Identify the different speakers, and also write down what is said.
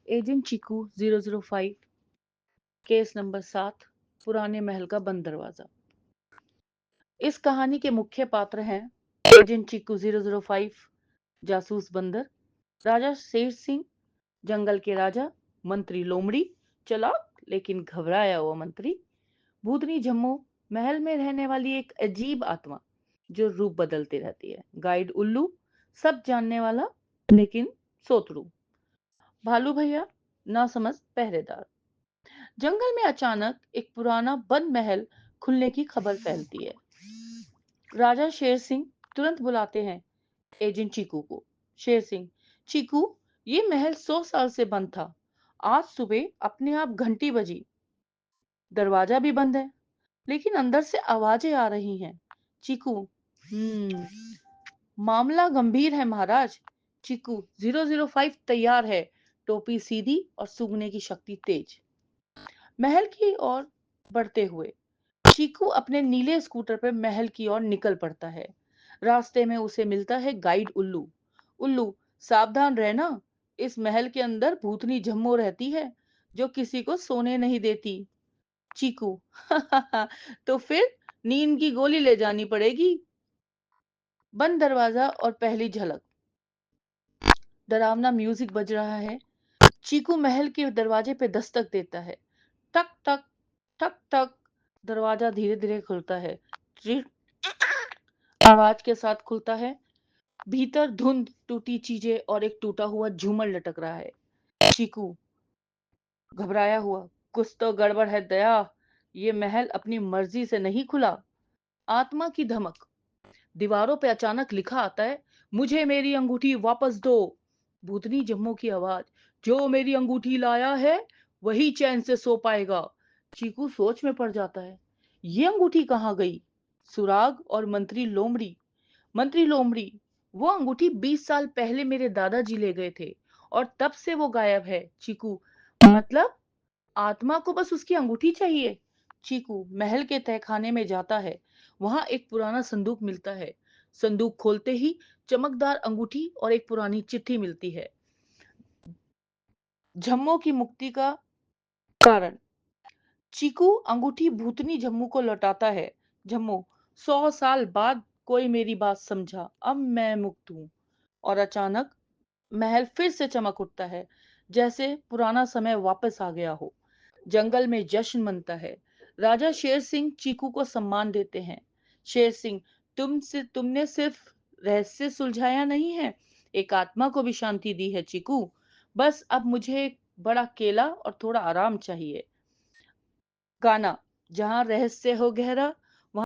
Speaker 1: Agent चीकू 005, case number 7, पुराने महल का बंद दरवाजा। इस कहानी के मुख्य पात्र हैं एजेंट चीकू 005, जासूस बंदर, राजा शेर सिंह, जंगल के राजा, मंत्री लोमड़ी, चालाक लेकिन घबराया हुआ मंत्री, भूतनी जम्मू, महल में रहने वाली एक अजीब आत्मा जो रूप बदलती रहती है, गाइड उल्लू, सब जानने वाला लेकिन सोतड़ू, भालू भैया, नासमझ पहरेदार। जंगल में अचानक एक पुराना बंद महल खुलने की खबर फैलती है। राजा शेर सिंह तुरंत बुलाते हैं एजेंट चीकू को। शेर सिंह, चीकू, ये महल 100 साल से बंद था। आज सुबह अपने आप घंटी बजी, दरवाजा भी बंद है, लेकिन अंदर से आवाजें आ रही हैं। चीकू, हम्म, मामला गंभीर है महाराज। चीकू 005 तैयार है, टोपी सीधी और सूंघने की शक्ति तेज। महल की ओर बढ़ते हुए चीकू अपने नीले स्कूटर पर महल की ओर निकल पड़ता है। रास्ते में उसे मिलता है गाइड उल्लू। उल्लू, सावधान रहना, इस महल के अंदर भूतनी जम्मो रहती है जो किसी को सोने नहीं देती। चीकू, तो फिर नींद की गोली ले जानी पड़ेगी। बंद दरवाजा और पहली झलक, डरावना म्यूजिक बज रहा है। चीकू महल के दरवाजे पे दस्तक देता है। टक टक, टक टक, दरवाजा धीरे धीरे खुलता है। आवाज के साथ खुलता है। भीतर धुंध, टूटी चीजें और एक टूटा हुआ झूमर लटक रहा है। चीकू घबराया हुआ, कुछ तो गड़बड़ है दया, ये महल अपनी मर्जी से नहीं खुला। आत्मा की धमक, दीवारों पे अचानक लिखा आता है, मुझे मेरी अंगूठी वापस दो। भूतनी जम्मू की आवाज, जो मेरी अंगूठी लाया है वही चैन से सो पाएगा। चीकू सोच में पड़ जाता है, ये अंगूठी कहाँ गई? सुराग और मंत्री लोमड़ी, वो अंगूठी 20 साल पहले मेरे दादाजी ले गए थे और तब से वो गायब है। चीकू, मतलब आत्मा को बस उसकी अंगूठी चाहिए। चीकू महल के तहखाने में जाता है। वहां एक पुराना संदूक मिलता है। संदूक खोलते ही चमकदार अंगूठी और एक पुरानी चिट्ठी मिलती है। जम्मू की मुक्ति का कारण। चीकू अंगूठी भूतनी जम्मू को लौटाता है। जम्मू, 100 साल बाद कोई मेरी बात समझा, अब मैं मुक्त हूं। और अचानक महल फिर से चमक उठता है, जैसे पुराना समय वापस आ गया हो। जंगल में जश्न मनता है। राजा शेर सिंह चीकू को सम्मान देते हैं। शेर सिंह, तुमने सिर्फ रहस्य सुलझाया नहीं है, एक आत्मा को भी शांति दी है चीकू। बस अब मुझे एक बड़ा केला और थोड़ा आराम चाहिए। गाना, जहां रहस्य हो गहरा,